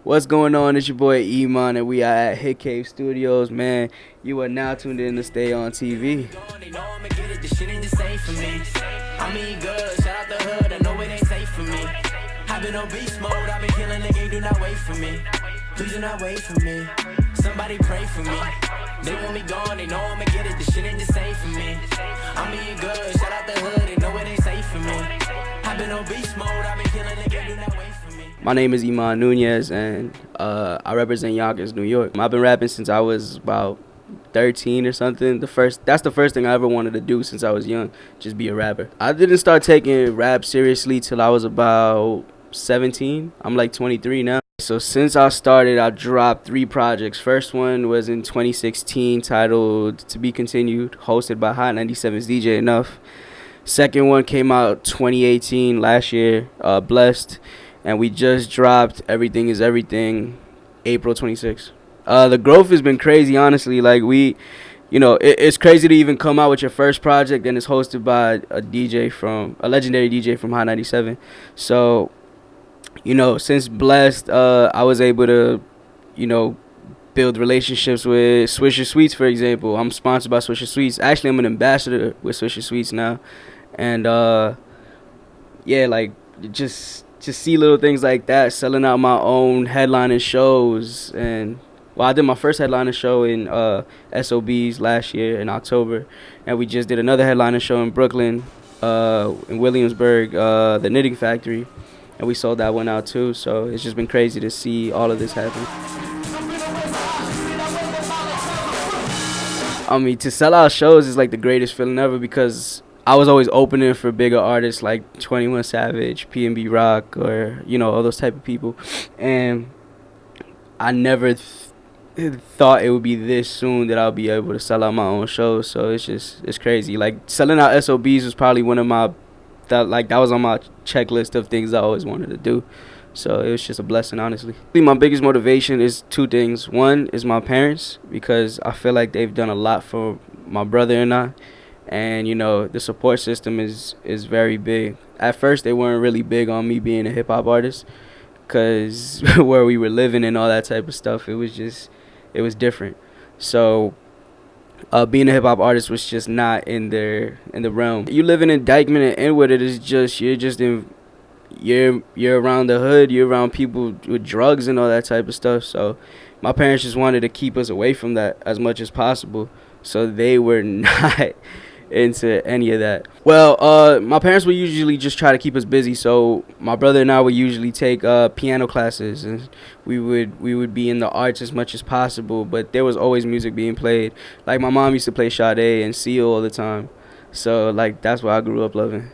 What's going on? It's your boy Iman, and we are at Hit Cave Studios. Man, you are now tuned in to Stay on TV. I mean, good, shout out the hood, I know it ain't safe for me. I've been on beast mode, I've been killing the game, do not wait for me. Please do not wait for me. Somebody pray for me. They want me gone, they know I'ma get it, this shit ain't the same for me. I mean, good, shout out the hood, they know it ain't safe for me. I've been on beast mode, I've been killing the game, do not wait for me. My name is Iman Nunez, and I represent Yonkers, New York. I've been rapping since I was about 13 or something. That's the first thing I ever wanted to do since I was young, just be a rapper. I didn't start taking rap seriously till I was about 17. I'm like 23 now. So since I started, I dropped 3 projects. First one was in 2016 titled To Be Continued, hosted by Hot 97's DJ Enough. Second one came out 2018, last year, Blessed. And we just dropped Everything Is Everything, April 26th. The growth has been crazy, honestly. Like, it's crazy to even come out with your first project and it's hosted by a legendary DJ from Hot 97. So, since Blessed, I was able to, build relationships with Swisher Sweets, for example. I'm sponsored by Swisher Sweets. Actually, I'm an ambassador with Swisher Sweets now. And, just see little things like that, selling out my own headlining shows. And I did my first headlining show in SOBs last year in October, and we just did another headlining show in Brooklyn, in Williamsburg, the Knitting Factory, and we sold that one out too. So it's just been crazy to see all of this happen. I mean, to sell out shows is like the greatest feeling ever, because I was always opening for bigger artists like 21 Savage, P&B Rock, or, all those type of people. And I never thought it would be this soon that I'll be able to sell out my own shows. So it's crazy. Like, selling out SOBs was probably one of that was on my checklist of things I always wanted to do. So it was just a blessing, honestly. My biggest motivation is 2 things. One is my parents, because I feel like they've done a lot for my brother and I. And, the support system is very big. At first, they weren't really big on me being a hip-hop artist, because where we were living and all that type of stuff, it was different. So being a hip-hop artist was just not in the realm. You live in Dykeman and Inwood, it is just, you're around the hood, you're around people with drugs and all that type of stuff. So my parents just wanted to keep us away from that as much as possible. So they were not into any of that. Well, my parents would usually just try to keep us busy. So my brother and I would usually take piano classes, and we would be in the arts as much as possible. But there was always music being played. Like, my mom used to play Sade and Seal all the time. So, like, that's what I grew up loving.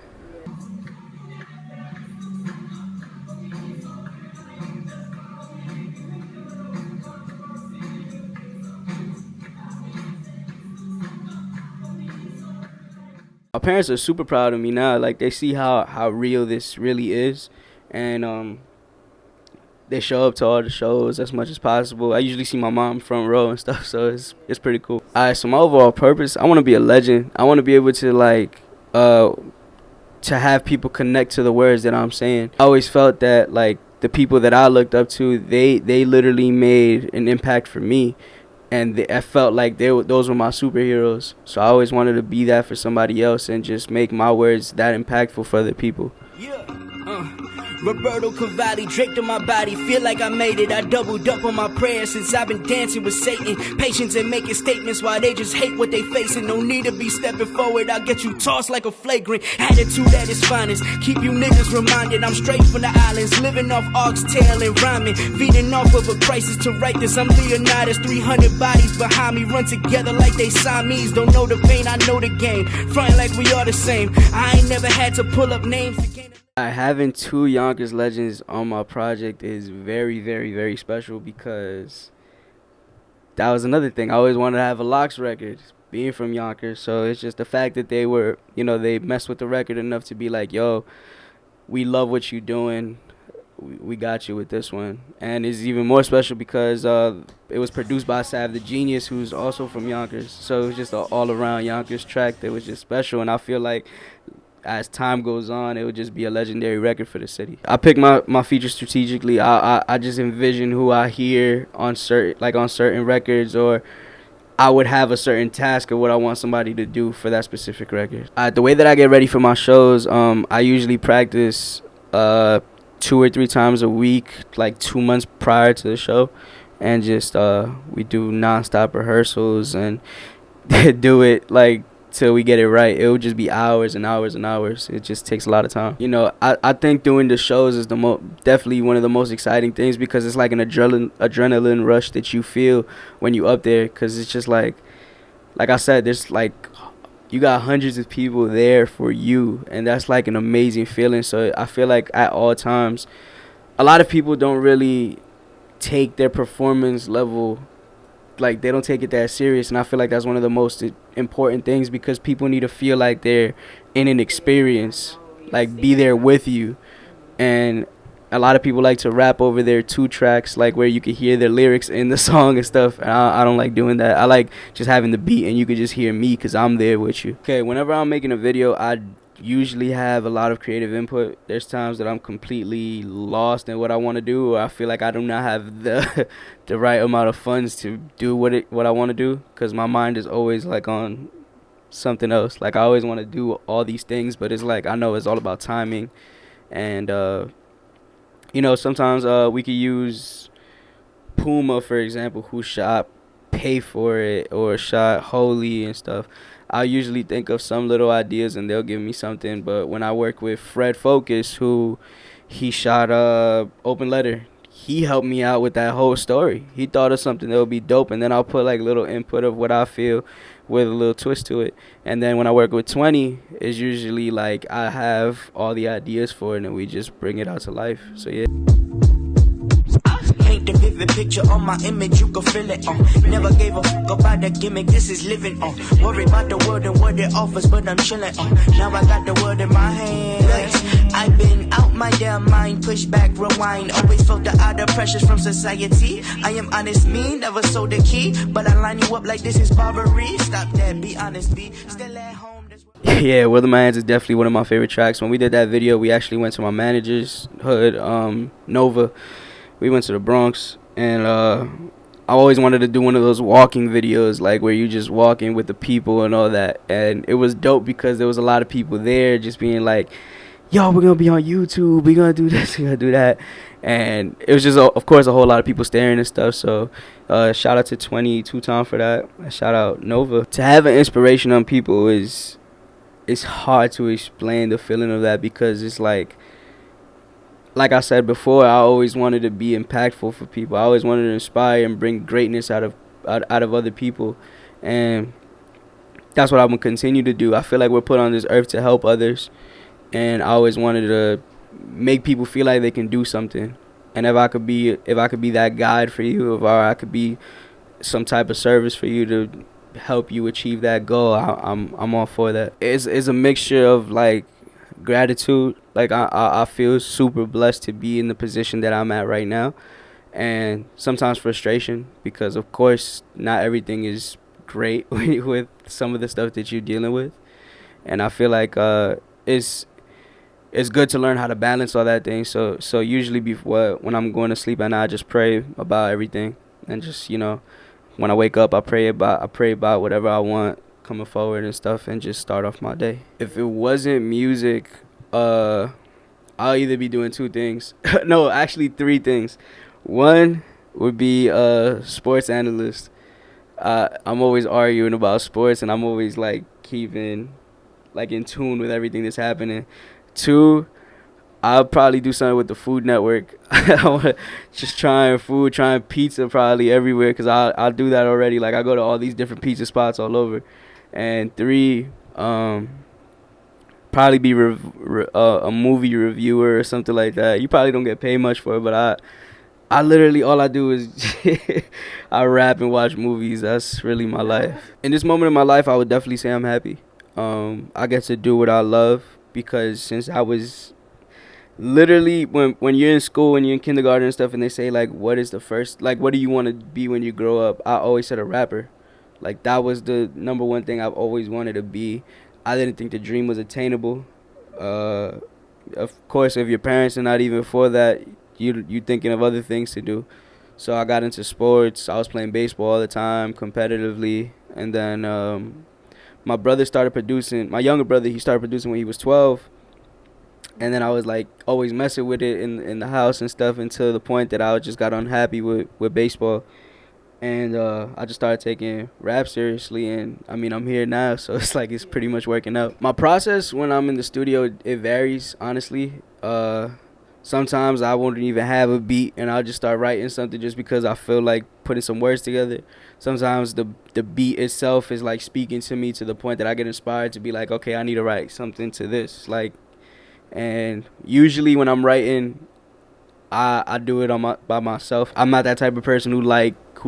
My parents are super proud of me now. Like, they see how real this really is, and they show up to all the shows as much as possible. I usually see my mom front row and stuff, so it's pretty cool. Alright, so my overall purpose, I want to be a legend. I want to be able to to have people connect to the words that I'm saying. I always felt that, like, the people that I looked up to, they literally made an impact for me. And I felt like those were my superheroes. So I always wanted to be that for somebody else and just make my words that impactful for other people. Yeah. Roberto Cavalli draped on my body, feel like I made it. I doubled up on my prayers since I've been dancing with Satan. Patience and making statements while they just hate what they facing. No need to be stepping forward, I'll get you tossed like a flagrant. Attitude at its finest, keep you niggas reminded. I'm straight from the islands, living off oxtail and rhyming. Feeding off of a crisis to write this, I'm Leonidas. 300 bodies behind me, run together like they Siamese. Don't know the pain, I know the game. Frontin' like we are the same. I ain't never had to pull up names to gain. Having 2 Yonkers legends on my project is very, very, very special, because that was another thing. I always wanted to have a Louch record, being from Yonkers. So it's just the fact that they were, they messed with the record enough to be like, yo, we love what you're doing. We got you with this one. And it's even more special because it was produced by Sav the Genius, who's also from Yonkers. So it was just an all-around Yonkers track that was just special. And I feel like as time goes on, it would just be a legendary record for the city. I pick my features strategically. I just envision who I hear on certain records, or I would have a certain task of what I want somebody to do for that specific record. The way that I get ready for my shows, I usually practice 2 or 3 times a week, like 2 months prior to the show, and just we do nonstop rehearsals and do it like till we get it right. It would just be hours and hours and hours. It just takes a lot of time. I think doing the shows is definitely one of the most exciting things, because it's like an adrenaline rush that you feel when you up there, because it's just like I said, there's like, you got hundreds of people there for you, and that's like an amazing feeling. So I feel like at all times, a lot of people don't really take their performance level, like they don't take it that serious, and I feel like that's one of the most important things, because people need to feel like they're in an experience, like be there with you. And a lot of people like to rap over their 2 tracks, like where you can hear their lyrics in the song and stuff, and I don't like doing that. I like just having the beat and you could just hear me, because I'm there with you. Okay, whenever I'm making a video, I usually have a lot of creative input. There's times that I'm completely lost in what I want to do, or I feel like I do not have the the right amount of funds to do what I want to do, because my mind is always like on something else. Like I always want to do all these things, but it's like I know it's all about timing. And sometimes we could use Puma, for example, who shot Pay For It or shot Holy and stuff. I usually think of some little ideas and they'll give me something. But when I work with Fred Focus, who he shot Open Letter, he helped me out with that whole story. He thought of something that would be dope, and then I'll put like little input of what I feel with a little twist to it. And then when I work with 20, it's usually like I have all the ideas for it and we just bring it out to life. So yeah. Paint the vivid picture on my image, you can feel it. Never gave a fuck about the gimmick, this is living. Worry about the world and what it offers, but I'm chilling. Now I got the world in my hands. I've been out my damn mind, push back, rewind. Always felt the outer pressures from society. I am honest, me, never sold the key, but I line you up like this is Barbary. Stop that, be honest, be still at home. Yeah, World in My Hands is definitely one of my favorite tracks. When we did that video, we actually went to my manager's hood, Nova. We went to the Bronx, and I always wanted to do one of those walking videos, like where you just walking with the people and all that. And it was dope because there was a lot of people there just being like, yo, we're going to be on YouTube, we're going to do this, we're going to do that. And it was just, of course, a whole lot of people staring and stuff. So shout out to 22 Time for that. Shout out Nova. To have an inspiration on people it's hard to explain the feeling of that, because it's like I said before, I always wanted to be impactful for people. I always wanted to inspire and bring greatness out of other people. And that's what I'm going to continue to do. I feel like we're put on this earth to help others. And I always wanted to make people feel like they can do something. And if I could be that guide for you, if I could be some type of service for you to help you achieve that goal, I'm all for that. It's a mixture of like gratitude. Like I feel super blessed to be in the position that I'm at right now, and sometimes frustration, because of course not everything is great with some of the stuff that you're dealing with. And I feel like it's good to learn how to balance all that thing. So usually when I'm going to sleep at night, I just pray about everything, and just when I wake up, I pray about whatever I want coming forward and stuff, and just start off my day. If it wasn't music, I'll either be doing 2 things. No, actually 3 things. One would be sports analyst. I'm always arguing about sports, and I'm always like keeping like in tune with everything that's happening. 2, I'll probably do something with the Food Network. I wanna just trying pizza probably everywhere, because I'll do that already. Like I go to all these different pizza spots all over. And 3, probably be a movie reviewer or something like that. You probably don't get paid much for it, but I literally, all I do is I rap and watch movies. That's really my life. In this moment in my life, I would definitely say I'm happy. I get to do what I love, because since I was literally, when you're in school, when you're in kindergarten and stuff, and they say like, what do you want to be when you grow up? I always said a rapper. Like that was the number one thing I've always wanted to be. I didn't think the dream was attainable, Of course, if your parents are not even for that, you thinking of other things to do. So I got into sports. I was playing baseball all the time, competitively, and then my brother started producing. My younger brother, he started producing when he was 12, and then I was like always messing with it in the house and stuff until the point that I just got unhappy with baseball. And I just started taking rap seriously, and I mean, I'm here now, so it's like it's pretty much working out. My process when I'm in the studio, it varies, honestly. Sometimes I won't even have a beat, and I'll just start writing something just because I feel like putting some words together. Sometimes the beat itself is like speaking to me to the point that I get inspired to be like, okay, I need to write something to this. Like, and usually when I'm writing, I do it by myself. I'm not that type of person who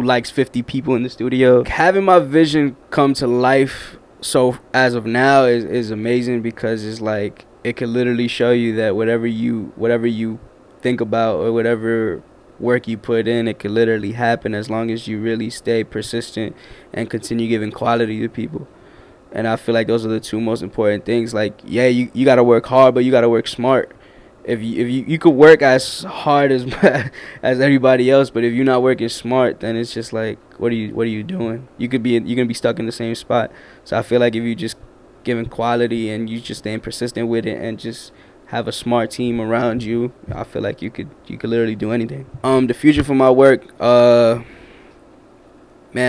likes 50 people in the studio. Having my vision come to life, so as of now, is amazing, because it's like it can literally show you that whatever you think about or whatever work you put in, it can literally happen as long as you really stay persistent and continue giving quality to people. And I feel like those are the two most important things. Like, yeah, you gotta work hard, but you gotta work smart. If you could work as hard as as everybody else, but if you're not working smart, then it's just like, what are you doing? You're gonna be stuck in the same spot. So I feel like if you just giving quality and you just staying persistent with it and just have a smart team around you, I feel like you could literally do anything. The future for my work, man,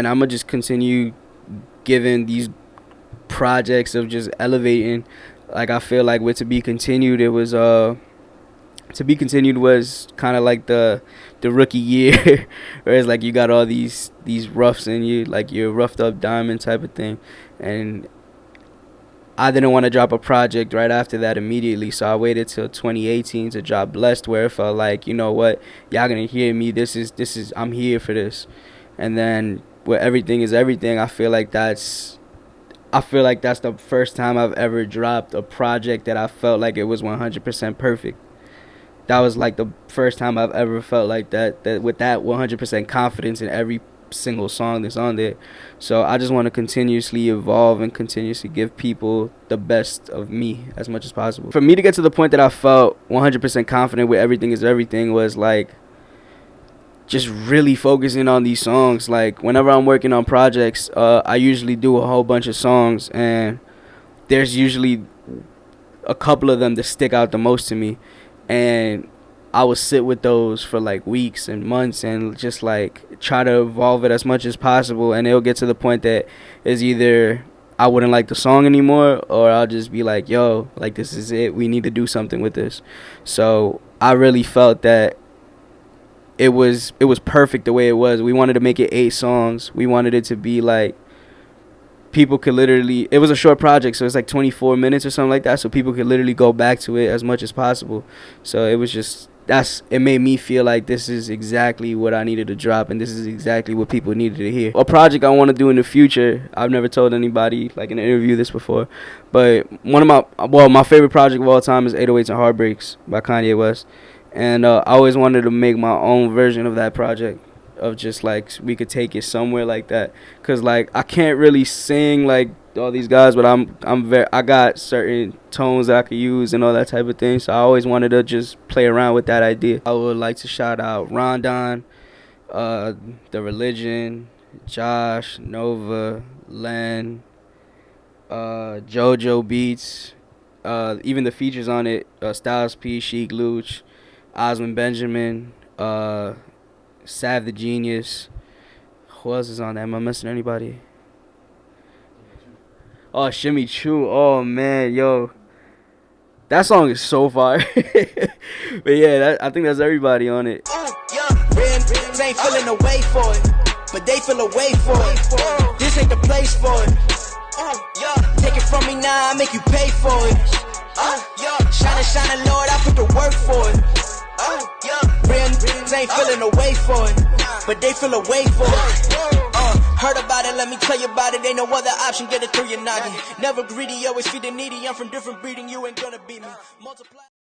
I'ma just continue giving these projects of just elevating. Like, I feel like with To Be Continued, it was To Be Continued was kind of like the rookie year, whereas like you got all these roughs in you, like you're a roughed up diamond type of thing. And I didn't want to drop a project right after that immediately, so I waited till 2018 to drop Blessed, where it felt like, you know what, y'all gonna hear me. This is I'm here for this. And then with Everything Is Everything, I feel like that's the first time I've ever dropped a project that I felt like it was 100% perfect. That was like the first time I've ever felt like that with that 100% confidence in every single song that's on there. So I just want to continuously evolve and continuously give people the best of me as much as possible. For me to get to the point that I felt 100% confident with Everything Is Everything was like just really focusing on these songs. Like, whenever I'm working on projects, I usually do a whole bunch of songs, and there's usually a couple of them that stick out the most to me, and I would sit with those for like weeks and months and just like try to evolve it as much as possible. And it'll get to the point that is either I wouldn't like the song anymore, or I'll just be like, yo, like, this is it, we need to do something with this. So I really felt that it was perfect the way it was. We wanted to make it 8 songs. We wanted it to be like people could literally, it was a short project, so it's like 24 minutes or something like that, so people could literally go back to it as much as possible. So it was just, it made me feel like this is exactly what I needed to drop, and this is exactly what people needed to hear. A project I want to do in the future, I've never told anybody like in an interview this before, but my favorite project of all time is 808s and Heartbreaks by Kanye West. And I always wanted to make my own version of that project, of just like we could take it somewhere like that, cause like I can't really sing like all these guys, but I got certain tones that I could use and all that type of thing. So I always wanted to just play around with that idea. I would like to shout out Rondon, The Religion, Josh, Nova, Len, JoJo Beats, even the features on it, Styles P, Sheek, Louch, Osmond Benjamin, Sav the Genius. Who else is on that? Am I missing anybody? Oh, Shimmy Choo. Oh, man, yo. That song is so fire. But yeah, I think that's everybody on it. They ain't feeling the way for it, but they feel a way for it. This ain't the place for it. Take it from me now, I make you pay for it. Shine, Lord, I put the work for it. They ain't feeling the way for it, but they feel a way for it. Heard about it, let me tell you about it. Ain't no other option, get it through your noggin. Never greedy, always feed the needy. I'm from different breeding, you ain't gonna beat me. Multiply.